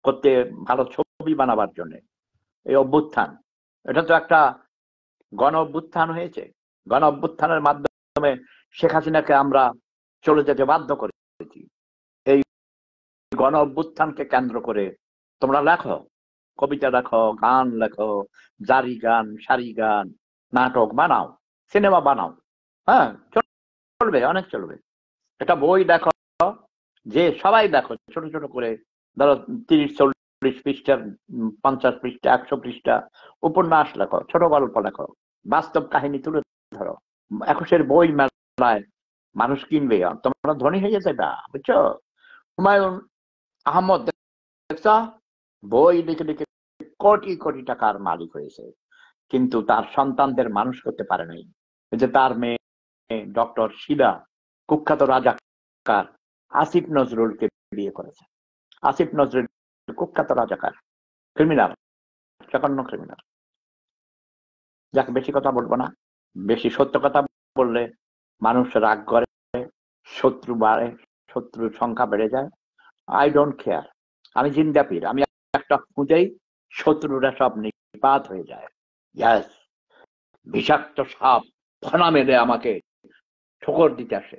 করতে, ভালো ছবি বানাবার জন্য। এই অভ্যুত্থান, এটা তো একটা গণ অভ্যুত্থান হয়েছে। গণ অভ্যুত্থানের মাধ্যমে শেখ হাসিনাকে আমরা চলে যেতে বাধ্য করেছি। এই গণ অভ্যুত্থানকে কেন্দ্র করে তোমরা লেখো, কবিতা লেখো, গান লেখো, জারি গান, সারি গান, নাটক বানাও, সিনেমা বানাও। হ্যাঁ, চলবে, অনেক চলবে। একটা বই দেখো, যে সবাই দেখো, ছোট ছোট করে ধরো 30-40 পৃষ্ঠার, 50 পৃষ্ঠা, 100 পৃষ্ঠা উপন্যাস লেখো, ছোট গল্প লেখো, বাস্তব কাহিনী তুলে ধরো। 21-এর বই মেলায় মানুষ কিনবে, তোমরা ধনী হয়ে যাবে, বুঝছো? হুমায়ুন আহমদ দেখছ, বই লিখে লিখে কোটি কোটি টাকার মালিক হয়েছে, কিন্তু তার সন্তানদের মানুষ করতে পারে নাই। যে তার মেয়ে ডক্টর শিলা কুখ্যাত রাজাকার আসিফ নজরুলকে বিয়ে করেছে। আসিফ নজরুল কুখ্যাত রাজাকার, ক্রিমিনাল, জঘন্য ক্রিমিনাল। যাকে বেশি কথা বলবো না, বেশি সত্য কথা বললে মানুষ রাগ করে, শত্রু বাড়ে, শত্রুর সংখ্যা বেড়ে যায়। I don't care. আমি জিন্দা পীর, আমি একটা খুঁজেই শত্রুরা সব নিপাত হয়ে যায়। ইয়াস, বিষাক্ত সাপ ফনা মেলে আমাকে ঠোকর দিতে আসে।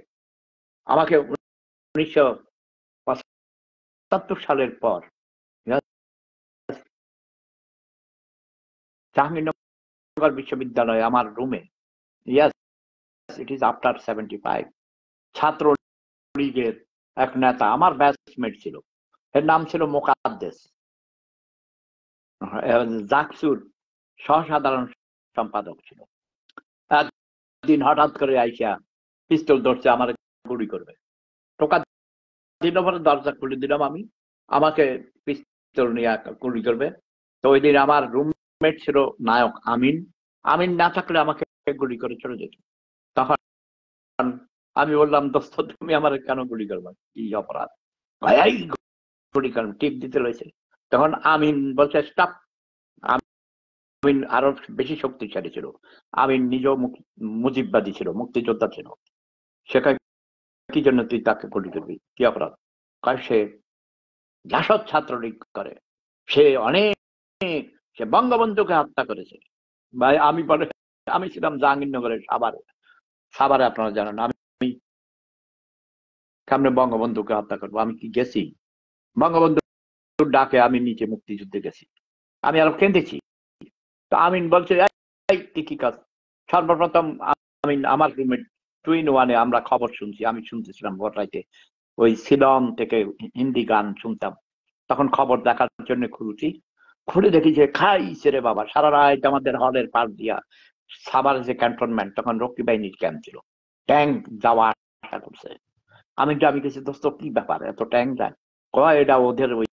আমাকে 1975 সালের পর জাহাঙ্গীরনগর বিশ্ববিদ্যালয়ে আমার রুমে, ইয়াস ইট ইজ আফটার 75, ছাত্র লীগের এক নেতা আমার ব্যাচমেট ছিল, এর নাম ছিল মোকাদ্দেস, জাকসুর সহসাধারণ সম্পাদক ছিল। একদিন হঠাৎ করে আইসা পিস্তল ধরছে, আমার গুলি করবে। টোকা দিল পরে দরজা খুলে দিলাম আমি, আমাকে পিস্তল নিয়ে গুলি করবে। তো ওই দিন আমার রুমমেট ছিল নায়ক আমিন, আমিন না থাকলে আমাকে গুলি করে চলে যেত। তখন আমি বললাম, দোস্ত তুমি আমার কেন গুলি করবে, কি অপরাধ? ভাই গুলি করবে, টিপ দিতে রয়েছে। তখন আমিন বলছে স্টপ। আমিন আরো বেশি শক্তিশালী ছিল। আমিন নিজেও মুজিববাদী ছিল, মুক্তিযোদ্ধা ছিল। সেখানে কি জন্য তুই তাকে গুলি করবি, কি অপরাধ? সে জাসদ ছাত্রলীগ করে, সে অনেক, সে বঙ্গবন্ধুকে হত্যা করেছে। ভাই আমি বলে, আমি ছিলাম জাহাঙ্গীরনগরের সাভারে আপনারা জানেন, আমি সামনে বঙ্গবন্ধুকে হত্যা করবো? আমি কি গেছি? বঙ্গবন্ধুর ডাকে আমি নিচে মুক্তিযুদ্ধে গেছি, আমি আরো কেঁদেছি। তো আমিন বলছে কি কাজ? সর্বপ্রথম আমিন আমার রুমে টুইন ওয়ানে আমরা খবর শুনছি, আমি শুনতেছিলাম ভোর রাইতে, ওই সিলন থেকে হিন্দি গান শুনতাম। তখন খবর দেখার জন্য খুলছি, খুলে দেখি যে খাইছে রে বাবা, সারা রাত আমাদের হলের পাশ দিয়া সাভার যে ক্যান্টনমেন্ট, তখন রক্ষী বাহিনীর ক্যাম্প ছিল, ট্যাঙ্ক যাওয়া আসা করছে। আমি গেছি, দোস্ত কি ব্যাপার, এত ট্যাঙ্ক যায়? কয় এটা ওদের ওই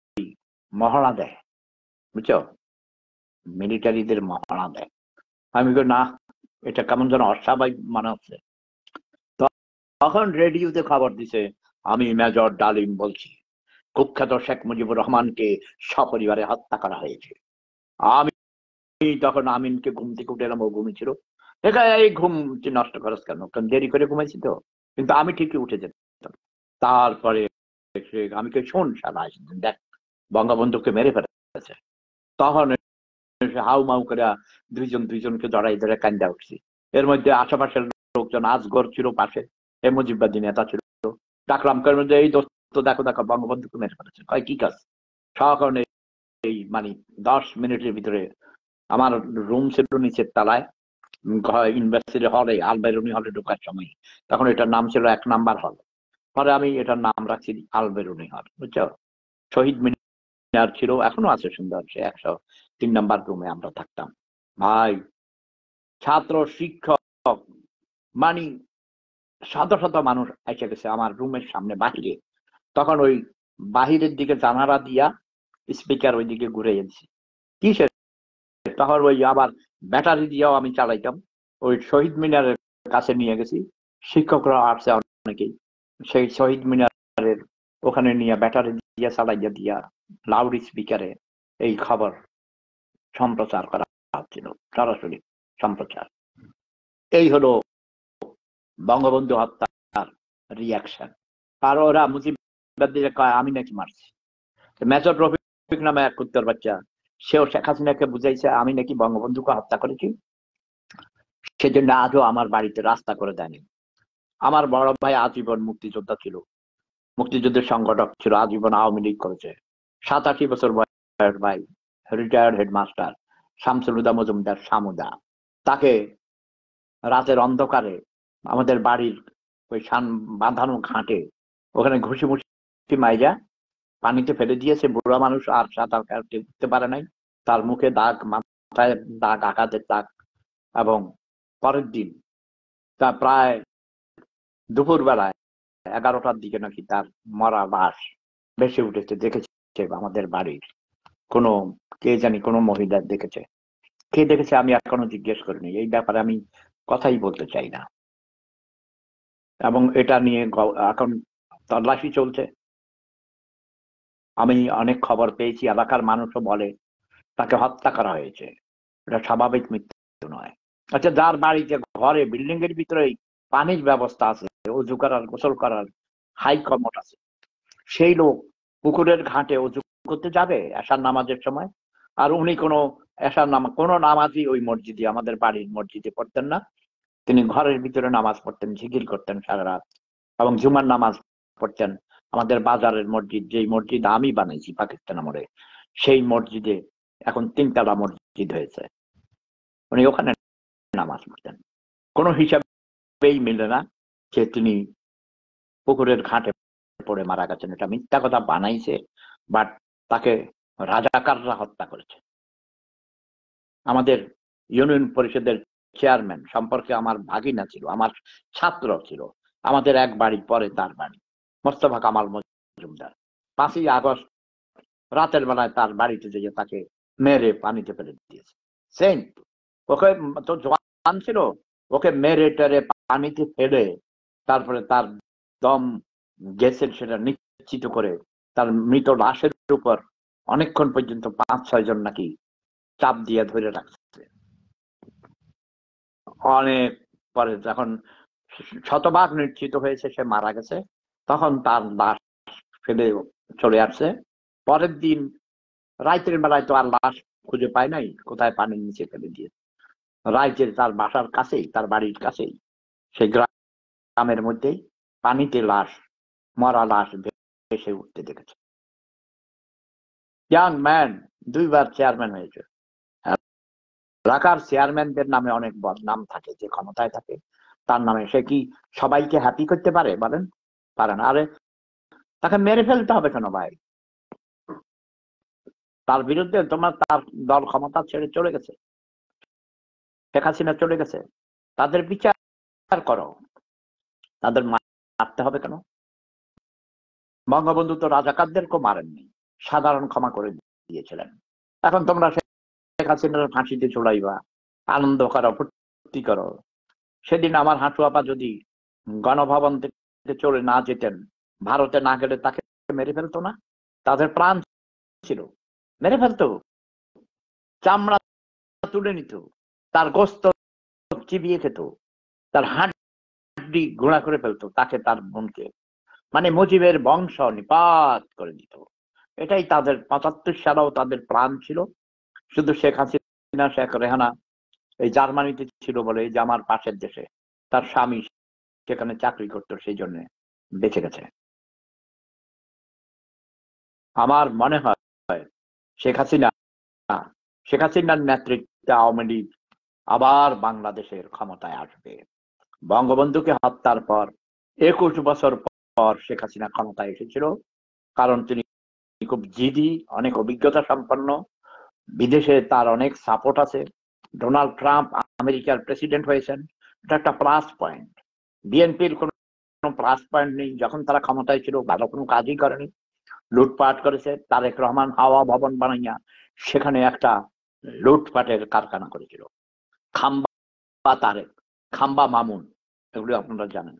মহড়া দেয়, বুঝছো, মিলিটারিদের মহড়া দেয়। আমি না, এটা কেমন যেন অস্বাভাবিক মনে হচ্ছে। তখন রেডিওতে খবর দিছে, আমি মেজর ডালিম বলছি, কুখ্যাত শেখ মুজিবুর রহমানকে সপরিবারে হত্যা করা হয়েছে। আমি তখন আমিনকে ঘুম থেকে উঠে এলাম, ও ঘুমিয়েছিল। এই ঘুম নষ্ট করাস কেন, কারণ দেরি করে ঘুমাইছি তো। কিন্তু আমি ঠিকই উঠে যেতাম। তারপরে আমি কে শোন শালা, দেখ বঙ্গবন্ধুকে মেরে ফেলেছে। তখন হাউ মাউ করে দুইজনকে জড়াই ধরে কান্দা উঠছি। এর মধ্যে আশেপাশের লোকজন, আজগর ছিল পাশে, এ মুজিববাদী নেতা ছিল, ডাকলাম মধ্যে, এই দোস্ত দেখো দেখো বঙ্গবন্ধুকে মেরে ফেলেছে। কয় কি কাজ? সকালে এই মানে 10 মিনিটের ভিতরে আমার রুম ছিল নিচের তলায়, ইউনিভার্সিটি হলে, আলবেরুনি হলে ঢোকার সময়, তখন এটার নাম ছিল 1 নাম্বার হল, পরে আমি এটার নাম রাখছি আলবেরুনি হল, বুঝছো। শহীদ মিনার ছিল, এখনো আছে সুন্দর, সে 103 নাম্বার রুমে আমরা থাকতাম। ভাই, ছাত্র শিক্ষক মানে শত শত মানুষ এসে গেছে আমার রুমের সামনে বাহিরে। তখন ওই বাহিরের দিকে জানালা দিয়া স্পিকার ওই দিকে ঘুরে যাচ্ছি, কিসের, তখন ওই আবার ব্যাটারি দিয়েও আমি চালাইতাম। ওই শহীদ মিনারের কাছে নিয়ে গেছি, শিক্ষকরা আসছে অনেকেই, সেই শহীদ মিনারের ওখানে নিয়ে ব্যাটারি দিয়ে চালাইয়া দিয়া লাউড স্পিকারে এই খবর সম্প্রচার করা হচ্ছিল, সরাসরি সম্প্রচার। এই হলো বঙ্গবন্ধু হত্যার রিয়াকশন। আর ওরা মুজিববাদীরা কয় আমি নাকি মারছি। মেজর রফিক নামে এক কুত্তার বাচ্চা, সেও শেখ হাসিনাকে বুঝাইছে আমি নাকি বঙ্গবন্ধুকে হত্যা করেছি, সেজন্য আজও আমার বাড়িতে রাস্তা করে দেয়নি। আমার বড় ভাই আজীবন মুক্তিযোদ্ধা ছিল, মুক্তিযুদ্ধের সংগঠক ছিল, আজীবন আওয়ামী লীগ করেছে। 87 বছর বয়স ভাই, রিটায়ার্ড হেডমাস্টার শামসুল হুদা মজুমদার শামুদা, তাকে রাতের অন্ধকারে আমাদের বাড়ির ওই বাঁধানো ঘাটে ওখানে ঘুষি মুষি মাইরা পানিতে ফেলে দিয়েছে। বুড়া মানুষ, আর সাঁতার কাটতে উঠতে পারে নাই, তার মুখে দাগ, মাথায় দাগ, আঘাতের দাগ। এবং পরের দিন তা প্রায় দুপুর বেলায় 11টার দিকে নাকি তার মরা লাশ ভেসে উঠেছে, দেখেছে আমাদের বাড়ির। কোনো কে জানি কোনো মহিলা দেখেছে, কে দেখেছে আমি এখনো জিজ্ঞেস করিনি। এই ব্যাপারে আমি কথাই বলতে চাই না, এবং এটা নিয়ে এখন তল্লাশি চলছে। আমি অনেক খবর পেয়েছি, এলাকার মানুষও বলে তাকে হত্যা করা হয়েছে। এটা স্বাভাবিক মৃত্যু নয়। আচ্ছা, যার বাড়িতে ঘরে বিল্ডিং এর ভিতরেই পানির ব্যবস্থা আছে, অজু করার গোসল করার হাই কমোড আছে, সেই লোক পুকুরের ঘাটে অজু করতে যাবে এশার নামাজের সময়? আর উনি কোনো এশার নামাজ, কোনো নামাজই ওই মসজিদে, আমাদের বাড়ির মসজিদে পড়তেন না। তিনি ঘরের ভিতরে নামাজ পড়তেন, জিকির করতেন সারা রাত, এবং জুমার নামাজ পড়তেন আমাদের বাজারের মসজিদ, যেই মসজিদ আমি বানাইছি পাকিস্তান আমলে, সেই মসজিদে এখন 3 তলা মসজিদ হয়েছে। উনি ওখানে নামাজ পড়তেন। কোনো হিসাবেই মিলে না যে তিনি পুকুরের ঘাটে পড়ে মারা গেছেন। এটা মিথ্যা কথা বানাইছে, বাট তাকে রাজাকাররা হত্যা করেছে। আমাদের ইউনিয়ন পরিষদের চেয়ারম্যান সম্পর্কে আমার ভাগিনা ছিল, আমার ছাত্র ছিল, আমাদের এক বাড়ি পরে তার বাড়ি, মোস্তফা কামাল মজুমদার। 5ই আগস্ট রাতের বেলায় তার বাড়িতে যেয়ে তাকে মেরে পানিতে ফেলে দিয়েছে। সেন্ট, ওকে তো জওয়ান ছিল, ওকে মেরে টেরে পানিতে ফেলে তারপরে তার দম গেছে সেটা নিশ্চিত করে তার মৃত লাশের উপর অনেকক্ষণ পর্যন্ত 5-6 জন নাকি চাপ দিয়ে ধরে রাখছে। অনেক পরে যখন শতভাগ নিশ্চিত হয়েছে সে মারা গেছে, তখন তার লাশ ফেলে চলে আসছে। পরের দিন রাইতের বেলায় তো আর লাশ খুঁজে পায় নাই, কোথায় পানির নিচে ফেলে দিয়ে রাইতের তার বাসার কাছেই, তার বাড়ির কাছেই, সেই গ্রামের মধ্যেই পানিতে লাশ, মরা লাশ ভেসে উঠতে দেখেছে। ইয়াং ম্যান, 2বার চেয়ারম্যান হয়েছে। ঢাকার চেয়ারম্যানদের নামে অনেক বদনাম থাকে, যে ক্ষমতায় থাকে তার নামে। সে কি সবাইকে হ্যাপি করতে পারে বলেন? পারে না। আরে তাকে মেরে ফেলতে হবে কেন ভাই? তার বিরুদ্ধে তোমার, তার দল ক্ষমতা ছেড়ে চলে গেছে, শেখ হাসিনা চলে গেছে, তাদের বিচার করো। তাদের মারতে হবে কেন? বঙ্গবন্ধু তো রাজাকারদেরকেও মারেননি, সাধারণ ক্ষমা করে দিয়েছিলেন। এখন তোমরা শেখ হাসিনার ফাঁসিতে চড়াইবা, আনন্দ করো, ফুর্তি করো। সেদিন আমার হাঁটু আপা যদি গণভবন থেকে চলে না যেতেন, ভারতে না গেলে তাকে মেরে ফেলতো না? তাদের প্রাণ ছিল, মেরে ফেলতো, চামড়া তুলে নিত, তার গোস্ত চিবিয়ে খেত, তার হাড্ডি গুঁড়া করে ফেলতো, তাকে, তার বোনকে। মানে মুজিবের বংশ নিপাত করে দিত। এটাই তাদের 75 সালেও তাদের প্রাণ ছিল। শুধু শেখ হাসিনা, শেখ রেহানা এই জার্মানিতে ছিল বলে, এই যে আমার পাশের দেশে তার স্বামী সেখানে চাকরি করতো, সেই জন্য বেঁচে গেছে। আমার মনে হয় শেখ হাসিনা, শেখ হাসিনার নেতৃত্বে আওয়ামী লীগ আবার বাংলাদেশের ক্ষমতায় আসবে। বঙ্গবন্ধুকে হত্যার পর 21 বছর পর শেখ হাসিনা ক্ষমতায় এসেছিল, কারণ তিনি খুব জিদি, অনেক অভিজ্ঞতা সম্পন্ন, বিদেশে তার অনেক সাপোর্ট আছে। ডোনাল্ড ট্রাম্প আমেরিকার প্রেসিডেন্ট হয়েছেন, এটা একটা প্লাস পয়েন্ট। বিএনপির কোনো প্লাস পয়েন্ট নেই, যখন তারা ক্ষমতায় ছিল ভালো কোনো কাজই করেনি, লুটপাট করেছে। তারেক রহমান হাওয়া ভবন বানাইয়া সেখানে একটা লুটপাটের কারখানা করেছিল। খাম্বা তারেক, খাম্বা মামুন, এগুলো আপনারা জানেন।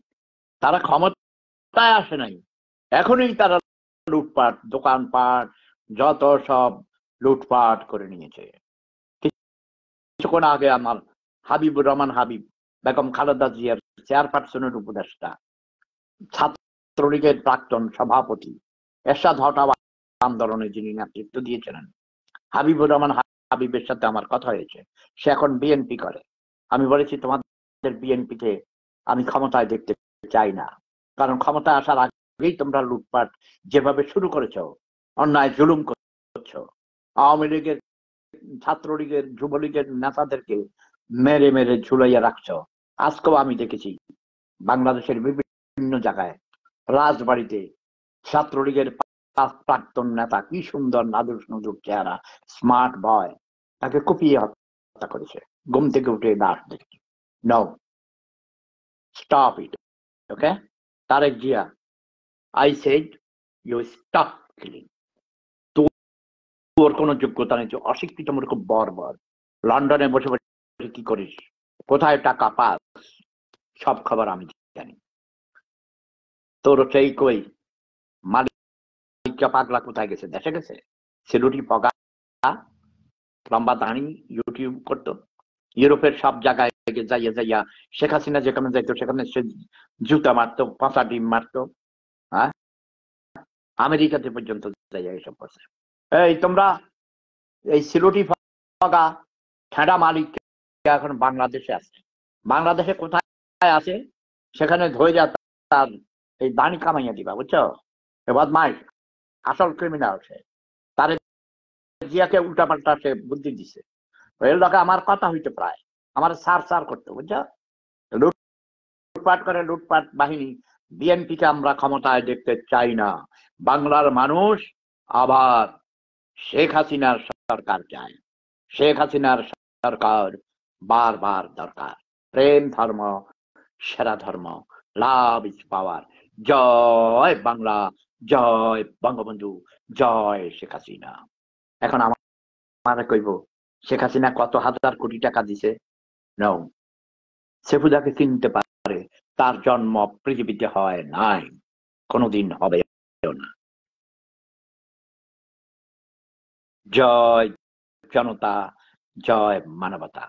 তারা ক্ষমতায় আসে নাই, এখনই তারা লুটপাট, দোকানপাট যত সব লুটপাট করে নিয়েছে। কিছুক্ষণ আগে আমার হাবিবুর রহমান হাবিব, বেগম খালেদা জিয়ার চেয়ারপারসনের উপদেষ্টা, ছাত্রলীগের প্রাক্তন সভাপতি, এরশাদ হটাও আন্দোলনে যিনি নেতৃত্ব দিয়েছিলেন, হাবিবুর রহমান হাবিবের সাথে আমার কথা হয়েছে। সে এখন বিএনপি করে। আমি বলেছি তোমাদের বিএনপিতে আমি ক্ষমতায় দেখতে চাই না, কারণ ক্ষমতায় আসার আগেই তোমরা লুটপাট যেভাবে শুরু করেছো, অন্যায় জুলুম করছো, আওয়ামী লীগের, ছাত্রলীগের, যুবলীগের নেতাদেরকে মেরে মেরে ঝুলাইয়া রাখছো। আজকেও আমি দেখেছি বাংলাদেশের বিভিন্ন জায়গায় রাজবাড়িতে ছাত্রলীগের প্রাক্তন নেতা, কি সুন্দর নাদুর নদুর চেহারা, স্মার্ট বয়, তাকে কুপিয়ে হত্যা করেছে। ঘুম থেকে উঠে লাশ দেখেছি। No, stop it, okay? Tarek Zia, I said you stop killing. ওর কোনো যোগ্যতা নেই, অশিক্ষিত মূর্খ বর্বর। লন্ডনে বসে বসে কি করিস, কোথায় টাকা পাস, সব খবর আমি জানি। তোর সেই কই মালিকটা পাগলা কোথায় গেছে, দেশে গেছে? সেলুটি পগা লম্বা দাঁড়ি ইউটিউব করতো, ইউরোপের সব জায়গায় যাইয়া যাইয়া শেখ হাসিনা যেখানে যাইতো সেখানে সে জুতা মারতো, পাঁচা ডিম মারতো। হ্যাঁ, আমেরিকাতে পর্যন্ত যাইয়া এসব করছে। এই তোমরা এই সিলুটি পগা ঠেডা মালিক এখন বাংলাদেশে আছে। বাংলাদেশে কোথায় আছে সেখানে ধরে যা তার এই দানি কামাইয়া দিবা, বুঝছো? এবার মাই আসল ক্রিমিনাল সে, তার জিয়াকে উল্টা পাল্টা সে বুদ্ধি দিছে। এর লোকে আমার কথা হইতে প্রায় আমার সার সার করতে, বুঝছো? লুটপাট করে লুটপাট বাহিনী। বিএনপিকে আমরা ক্ষমতায় দেখতে চাই না। বাংলার মানুষ আবার শেখ হাসিনার সরকার চায়। শেখ হাসিনার সরকার বারবার দরকার। প্রেম ধর্ম সেরা ধর্ম, লাভ ইজ পাওয়ার। জয় বাংলা, জয় বঙ্গবন্ধু, জয় শেখ হাসিনা। এখন আমার কইব শেখ হাসিনা কত হাজার কোটি টাকা দিছে? নাও, সেফুদাকে চিনতে পারে, তার জন্ম পৃথিবীতে হয় নাই, কোনোদিন হবে না। জয় জনতা, জয় মানবতা।